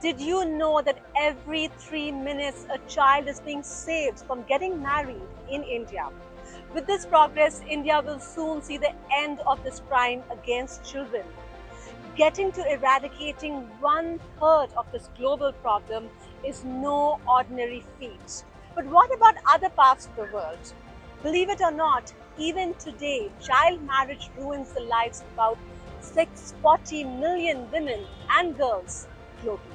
Did you know that every 3 minutes a child is being saved from getting married in India? With this progress, India will soon see the end of this crime against children. Getting to eradicating 1/3 of this global problem is no ordinary feat. But what about other parts of the world? Believe it or not, even today, child marriage ruins the lives of about 640 million women and girls globally.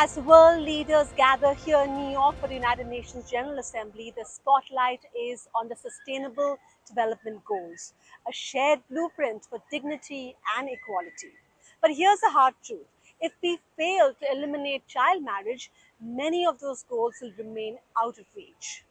As world leaders gather here in New York for the United Nations General Assembly, the spotlight is on the Sustainable Development Goals, a shared blueprint for dignity and equality. But here's the hard truth. If we fail to eliminate child marriage, many of those goals will remain out of reach.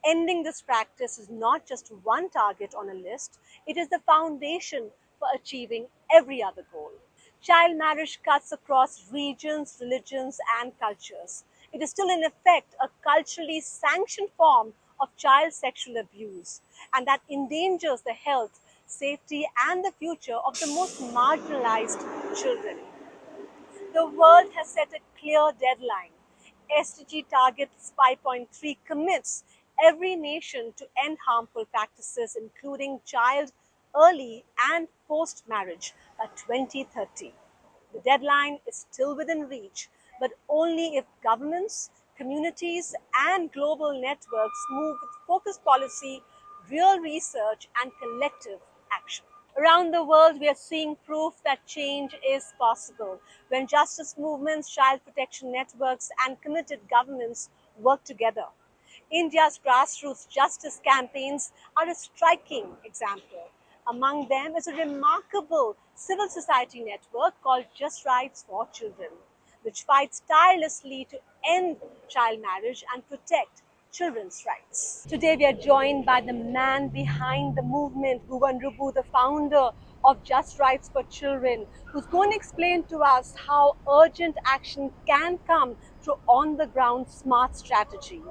Ending this practice is not just one target on a list, it is the foundation for achieving every other goal. Child marriage cuts across regions, religions, and cultures. It is still, in effect, a culturally sanctioned form of child sexual abuse, and that endangers the health, safety, and the future of the most marginalized children. The world has set a clear deadline. SDG target 5.3 commits every nation to end harmful practices, including child, early, and post marriage by 2030. The deadline is still within reach, but only if governments, communities, and global networks move with focused policy, real research, and collective action. Around the world, we are seeing proof that change is possible when justice movements, child protection networks, and committed governments work together. India's grassroots justice campaigns are a striking example. Among them is a remarkable civil society network called Just Rights for Children, which fights tirelessly to end child marriage and protect children's rights. Today we are joined by the man behind the movement, Bhuvan Rubu, the founder of Just Rights for Children, who's going to explain to us how urgent action can come through on-the-ground smart strategy.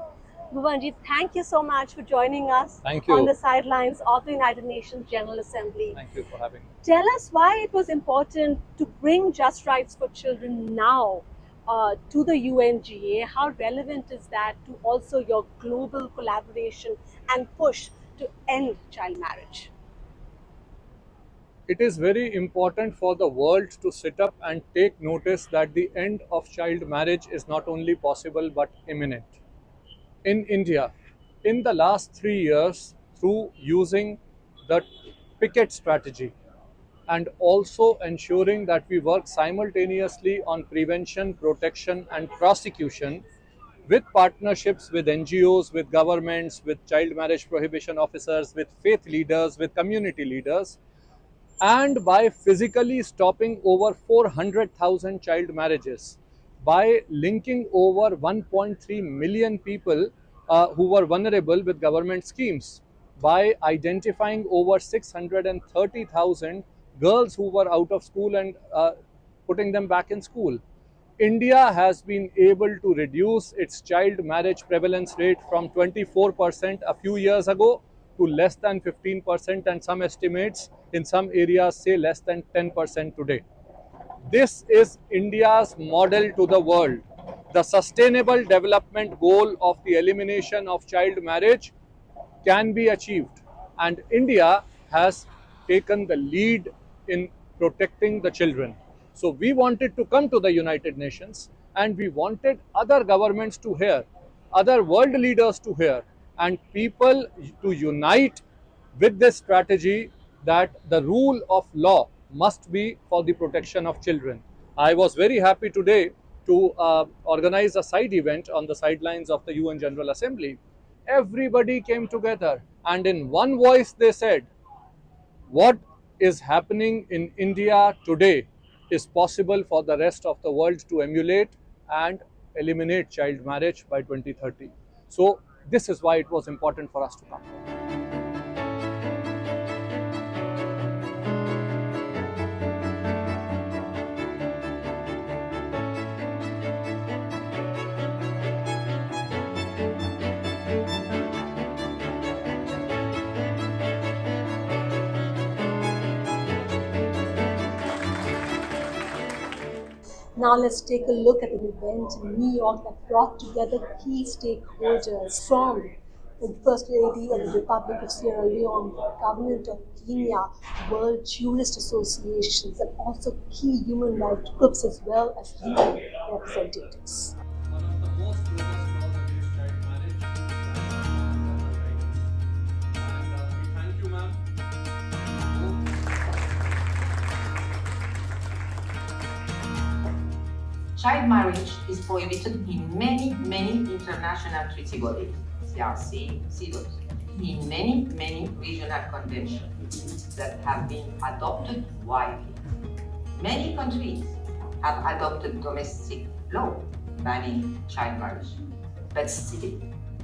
Bhuvanji, thank you so much for joining us on the sidelines of the United Nations General Assembly. Thank you for having me. Tell us why it was important to bring Just Rights for Children now to the UNGA. How relevant is that to also your global collaboration and push to end child marriage? It is very important for the world to sit up and take notice that the end of child marriage is not only possible but imminent. In India, in the last 3 years, through using the picket strategy and also ensuring that we work simultaneously on prevention, protection, and prosecution with partnerships with NGOs, with governments, with child marriage prohibition officers, with faith leaders, with community leaders, and by physically stopping over 400,000 child marriages, by linking over 1.3 million people who were vulnerable with government schemes, by identifying over 630,000 girls who were out of school and putting them back in school. India has been able to reduce its child marriage prevalence rate from 24% a few years ago to less than 15%, and some estimates in some areas say less than 10% today. This is India's model to the world. The sustainable development goal of the elimination of child marriage can be achieved, and India has taken the lead in protecting the children. So we wanted to come to the United Nations, and we wanted other governments to hear, other world leaders to hear, and people to unite with this strategy that the rule of law must be for the protection of children. I was very happy today to organize a side event on the sidelines of the UN General Assembly. Everybody came together, and in one voice they said, what is happening in India today is possible for the rest of the world to emulate and eliminate child marriage by 2030. So this is why it was important for us to come. Now let's take a look at an event in New York that brought together key stakeholders from the First Lady of the Republic of Sierra Leone, the government of Kenya, World Tourist Associations, and also key human rights groups as well as UN representatives. One of the most robust laws against child marriage is and we thank you, ma'am. Child marriage is prohibited in many international treaty bodies, JRC, CEDAW, in many regional conventions that have been adopted widely. Many countries have adopted domestic law banning child marriage, but still,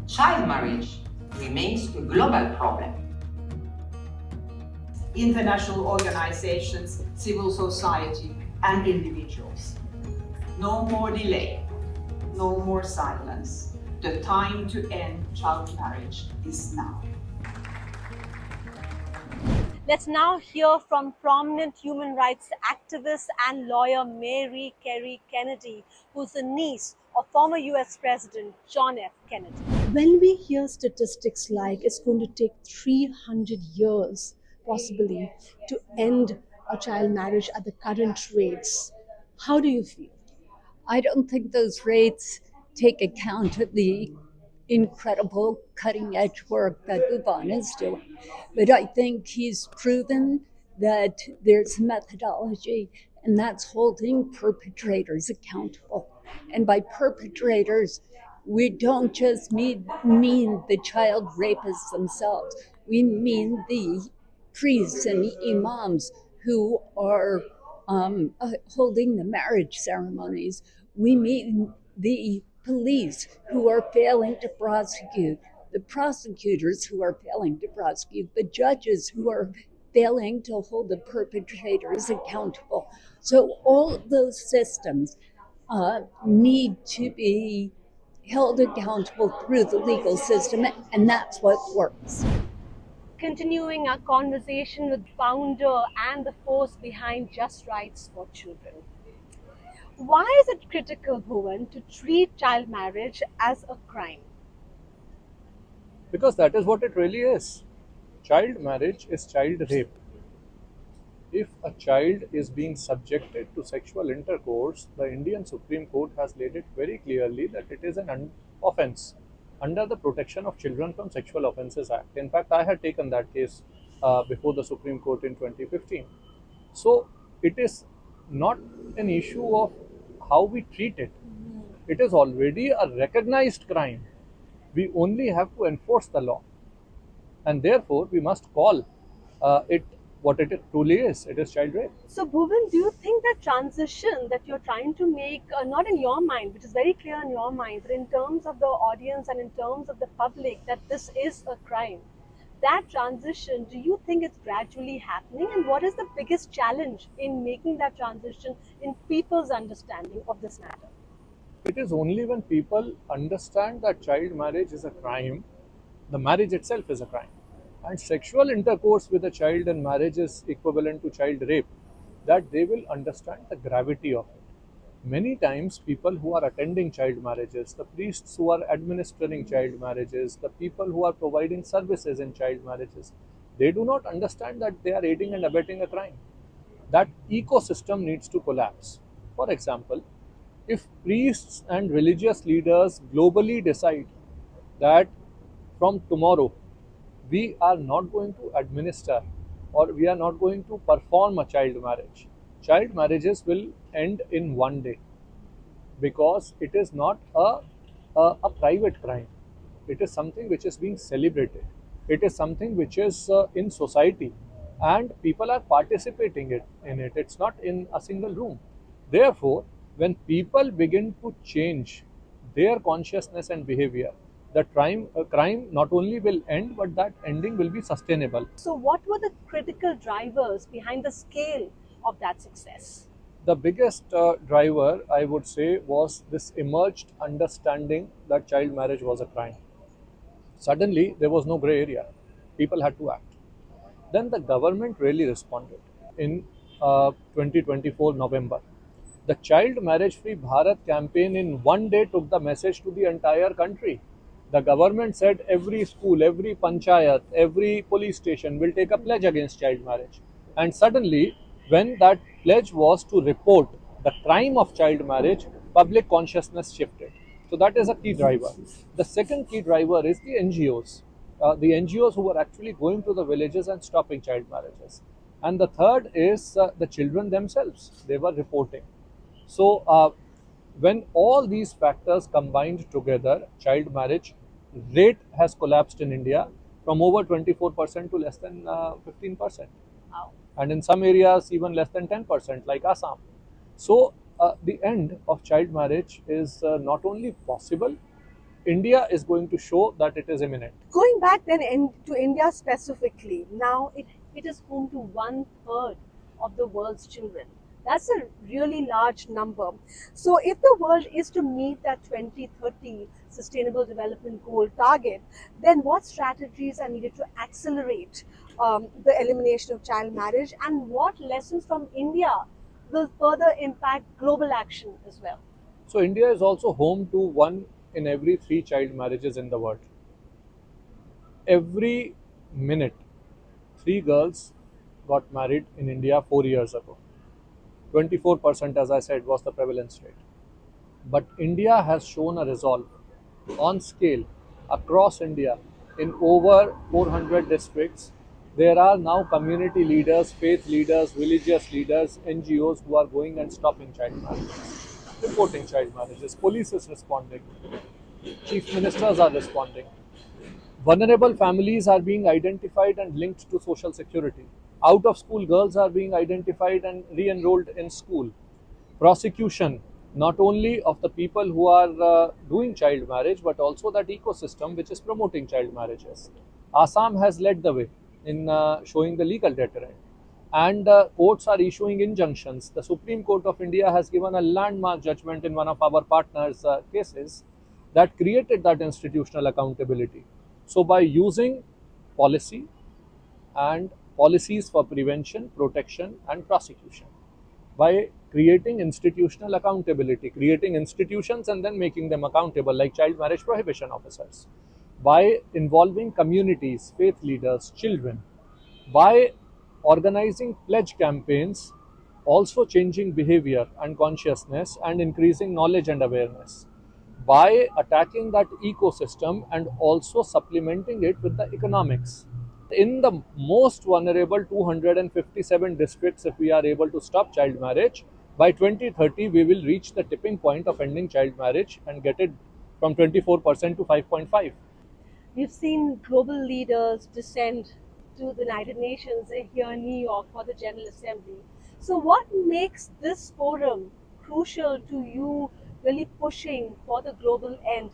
child marriage remains a global problem. International organizations, civil society, and individuals. No more delay, no more silence. The time to end child marriage is now. Let's now hear from prominent human rights activist and lawyer Mary Carey Kennedy, who's the niece of former US President John F. Kennedy. When we hear statistics like it's going to take 300 years, possibly, to end a child marriage at the current rates, how do you feel? I don't think those rates take account of the incredible cutting edge work that Bhuvan is doing. But I think he's proven that there's a methodology, and that's holding perpetrators accountable. And by perpetrators, we don't just mean the child rapists themselves. We mean the priests and imams who are holding the marriage ceremonies. We mean the police who are failing to prosecute, the prosecutors who are failing to prosecute, the judges who are failing to hold the perpetrators accountable. So all of those systems need to be held accountable through the legal system, and that's what works. Continuing our conversation with founder and the force behind Just Rights for Children. Why is it critical, Bhuvan, to treat child marriage as a crime? Because that is what it really is. Child marriage is child rape. If a child is being subjected to sexual intercourse, the Indian Supreme Court has laid it very clearly that it is an offense under the Protection of Children from Sexual Offences Act. In fact, I had taken that case before the Supreme Court in 2015. So it is not an issue of how we treat it. It is already a recognized crime. We only have to enforce the law. And therefore, we must call it what it truly is. It is child rape. So, Bhuvan, do you think that transition that you're trying to make, not in your mind, which is very clear in your mind, but in terms of the audience and in terms of the public, that this is a crime, that transition, do you think it's gradually happening? And what is the biggest challenge in making that transition in people's understanding of this matter? It is only when people understand that child marriage is a crime, the marriage itself is a crime. And sexual intercourse with a child in marriage is equivalent to child rape, that they will understand the gravity of it. Many times, people who are attending child marriages, the priests who are administering child marriages, the people who are providing services in child marriages, they do not understand that they are aiding and abetting a crime. That ecosystem needs to collapse. For example, if priests and religious leaders globally decide that from tomorrow we are not going to administer or we are not going to perform a child marriage, child marriages will end in one day, because it is not a private crime. It is something which is being celebrated. It is something which is in society, and people are participating in it. It's not in a single room. Therefore, when people begin to change their consciousness and behavior, the crime not only will end, but that ending will be sustainable. So, what were the critical drivers behind the scale of that success? The biggest driver, I would say, was this emerged understanding that child marriage was a crime. Suddenly, there was no gray area. People had to act. Then the government really responded in 2024 November. The Child Marriage Free Bharat campaign in one day took the message to the entire country. The government said every school, every panchayat, every police station will take a pledge against child marriage. And suddenly, when that pledge was to report the crime of child marriage, public consciousness shifted. So that is a key driver. The second key driver is the NGOs. The NGOs who were actually going to the villages and stopping child marriages. And the third is the children themselves. They were reporting. So, when all these factors combined together, child marriage rate has collapsed in India from over 24% to less than 15%. Wow. And in some areas, even less than 10%, like Assam. So, the end of child marriage is not only possible, India is going to show that it is imminent. Going back then to India specifically, now it is home to 1/3 of the world's children. That's a really large number. So if the world is to meet that 2030 Sustainable Development Goal target, then what strategies are needed to accelerate the elimination of child marriage, and what lessons from India will further impact global action as well? So, India is also home to one in every three child marriages in the world. Every minute, three girls got married in India 4 years ago. 24%, as I said, was the prevalence rate. But India has shown a resolve on scale across India in over 400 districts. There are now community leaders, faith leaders, religious leaders, NGOs who are going and stopping child marriages, reporting child marriages. Police is responding, chief ministers are responding. Vulnerable families are being identified and linked to social security. Out of school girls are being identified and re enrolled in school. Prosecution, not only of the people who are doing child marriage, but also that ecosystem which is promoting child marriages. Assam has led the way in showing the legal deterrent. And courts are issuing injunctions. The Supreme Court of India has given a landmark judgment in one of our partners' cases that created that institutional accountability. So, by using policy and policies for prevention, protection, and prosecution, by creating institutional accountability, creating institutions and then making them accountable, like child marriage prohibition officers, by involving communities, faith leaders, children, by organizing pledge campaigns, also changing behavior and consciousness and increasing knowledge and awareness, by attacking that ecosystem and also supplementing it with the economics. In the most vulnerable 257 districts, if we are able to stop child marriage, by 2030 we will reach the tipping point of ending child marriage and get it from 24% to 5.5. We've seen global leaders descend to the United Nations here in New York for the General Assembly. So, what makes this forum crucial to you really pushing for the global end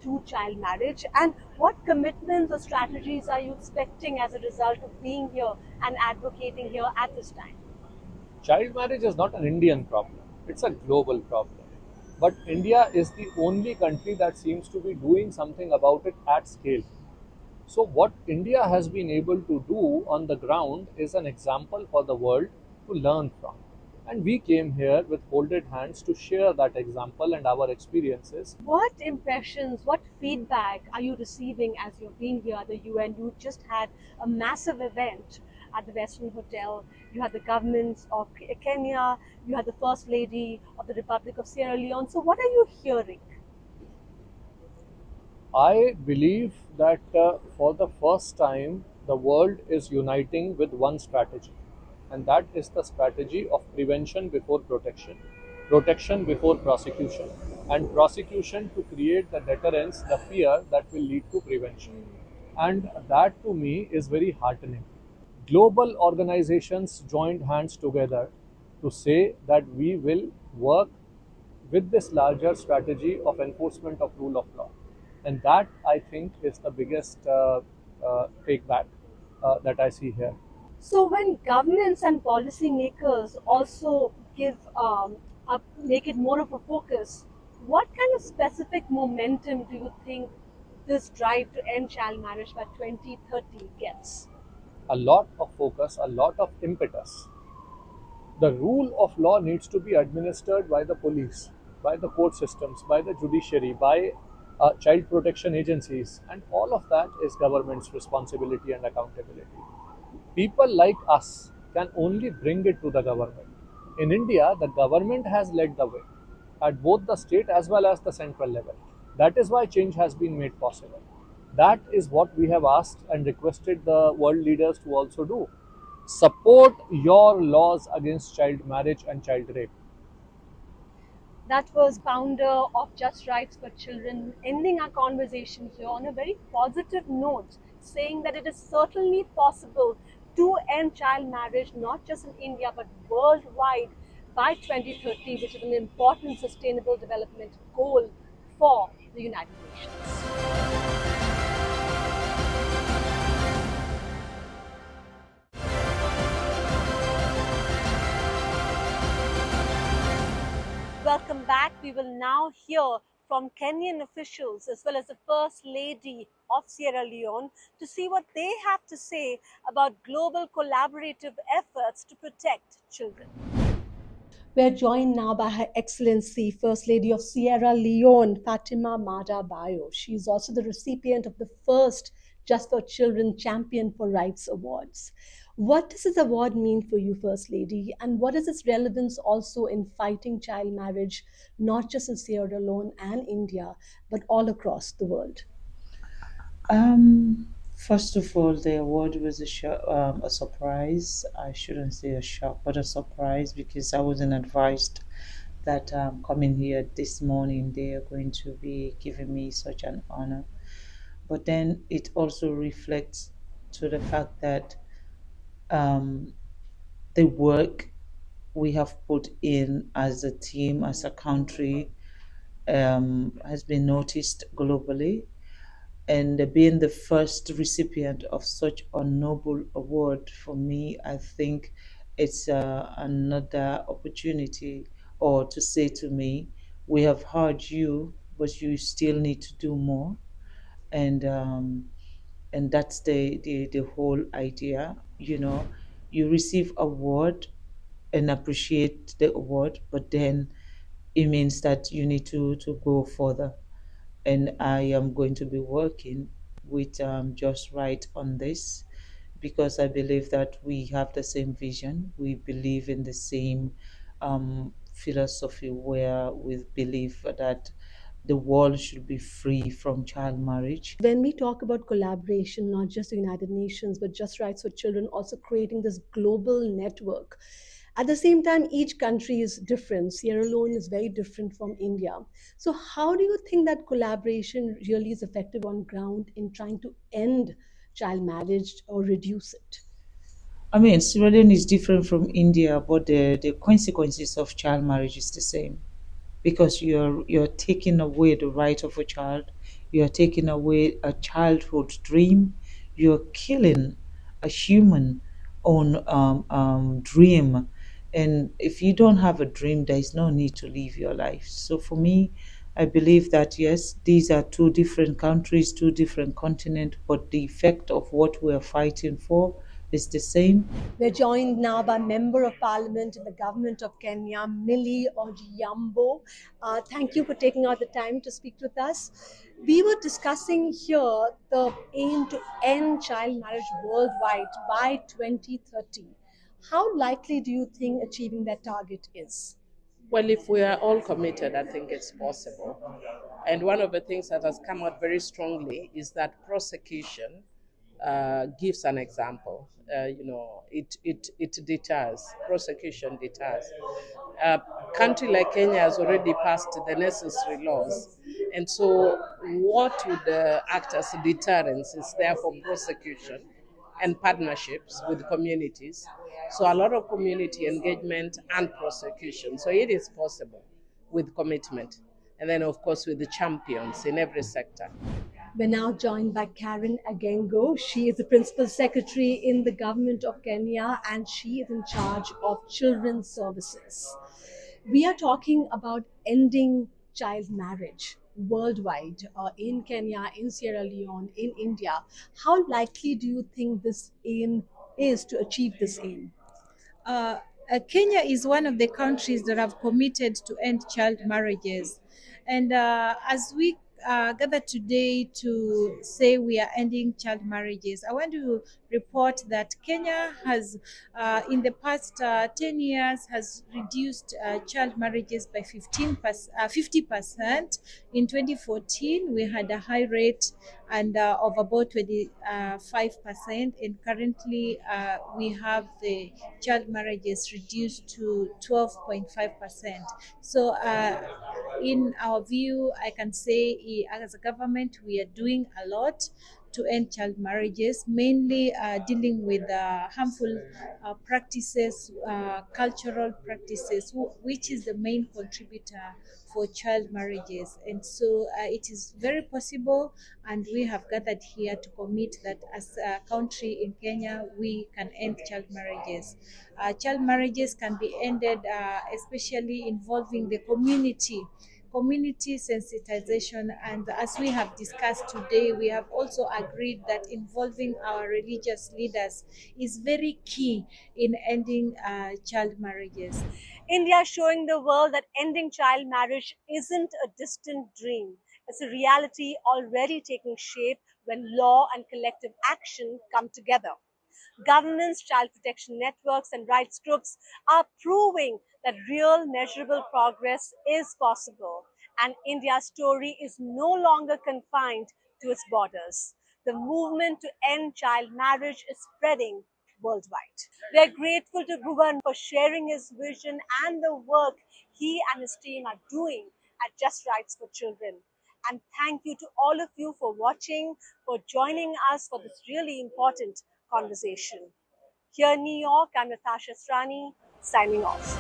to child marriage? And what commitments or strategies are you expecting as a result of being here and advocating here at this time? Child marriage is not an Indian problem, it's a global problem. But India is the only country that seems to be doing something about it at scale. So, what India has been able to do on the ground is an example for the world to learn from. And we came here with folded hands to share that example and our experiences. What impressions, what feedback are you receiving as you've been here at the UN? You just had a massive event at the Western Hotel. You had the governments of Kenya, you had the First Lady of the Republic of Sierra Leone. So, what are you hearing? I believe that for the first time, the world is uniting with one strategy, and that is the strategy of prevention before protection, protection before prosecution, and prosecution to create the deterrence, the fear that will lead to prevention. And that to me is very heartening. Global organizations joined hands together to say that we will work with this larger strategy of enforcement of rule of law. And that, I think, is the biggest take back that I see here. So, when governments and policymakers also make it more of a focus, what kind of specific momentum do you think this drive to end child marriage by 2030 gets? A lot of focus, a lot of impetus. The rule of law needs to be administered by the police, by the court systems, by the judiciary, by child protection agencies, and all of that is government's responsibility and accountability. People like us can only bring it to the government. In India, the government has led the way at both the state as well as the central level. That is why change has been made possible. That is what we have asked and requested the world leaders to also do. Support your laws against child marriage and child rape. That was founder of Just Rights for Children, ending our conversation here on a very positive note, saying that it is certainly possible to end child marriage not just in India but worldwide by 2030, which is an important sustainable development goal for the United Nations. Welcome back. We will now hear from Kenyan officials as well as the First Lady of Sierra Leone to see what they have to say about global collaborative efforts to protect children. We're joined now by Her Excellency, First Lady of Sierra Leone, Fatima Mada Bayo. She's also the recipient of the first Just for Children Champion for Rights Awards. What does this award mean for you, First Lady, and what is its relevance also in fighting child marriage, not just in Sierra Leone and India, but all across the world? First of all, the award was a surprise. I shouldn't say a shock, but a surprise because I wasn't advised that coming here this morning they are going to be giving me such an honor. But then it also reflects to the fact that um, the work we have put in as a team, as a country, has been noticed globally. And being the first recipient of such a noble award for me, I think it's another opportunity or to say to me, we have heard you, but you still need to do more. And and that's the whole idea. You receive award and appreciate the award, but then it means that you need to go further. And I am going to be working with Just Right on this because I believe that we have the same vision. We believe in the same philosophy where we believe that the world should be free from child marriage. When we talk about collaboration, not just the United Nations, but Just Rights for Children, also creating this global network. At the same time, each country is different. Sierra Leone is very different from India. So, how do you think that collaboration really is effective on ground in trying to end child marriage or reduce it? I mean, Sierra Leone is different from India, but the consequences of child marriage is the same because you're taking away the right of a child, you're taking away a childhood dream, you're killing a human own dream. And if you don't have a dream, there is no need to live your life. So for me, I believe that yes, these are two different countries, two different continents, but the effect of what we're fighting for is the same. We're joined now by Member of Parliament in the Government of Kenya, Millie Odhiambo. Thank you for taking out the time to speak with us. We were discussing here the aim to end child marriage worldwide by 2030. How likely do you think achieving that target is? Well, if we are all committed, I think it's possible. And one of the things that has come out very strongly is that prosecution gives an example. It deters, prosecution deters. A country like Kenya has already passed the necessary laws. And so, what would act as a deterrence is therefore prosecution and partnerships with communities. So, a lot of community engagement and prosecution. So, it is possible with commitment. And then, of course, with the champions in every sector. We're now joined by Karen Agengo. She is the Principal Secretary in the Government of Kenya and she is in charge of Children's Services. We are talking about ending child marriage worldwide, in Kenya, in Sierra Leone, in India. How likely do you think this aim is to achieve this aim? Kenya is one of the countries that have committed to end child marriages. And as we gather today to say we are ending child marriages, I want to report that Kenya has, in the past 10 years, has reduced child marriages by 50%. In 2014, we had a high rate and of about 25%, and currently we have the child marriages reduced to 12.5%. So in our view, I can say as a government, we are doing a lot to end child marriages, mainly dealing with harmful practices, cultural practices, which is the main contributor for child marriages. And so it is very possible, and we have gathered here to commit that as a country in Kenya, we can end child marriages. Child marriages can be ended, especially involving the community sensitization, and as we have discussed today, we have also agreed that involving our religious leaders is very key in ending child marriages. India showing the world that ending child marriage isn't a distant dream. It's a reality already taking shape when law and collective action come together. Governments, child protection networks, and rights groups are proving that real measurable progress is possible, and India's story is no longer confined to its borders. The movement to end child marriage is spreading worldwide. We are grateful to Bhuvan for sharing his vision and the work he and his team are doing at Just Rights for Children. And thank you to all of you for watching, for joining us for this really important conversation. Here in New York, I'm Natasha Strani, signing off.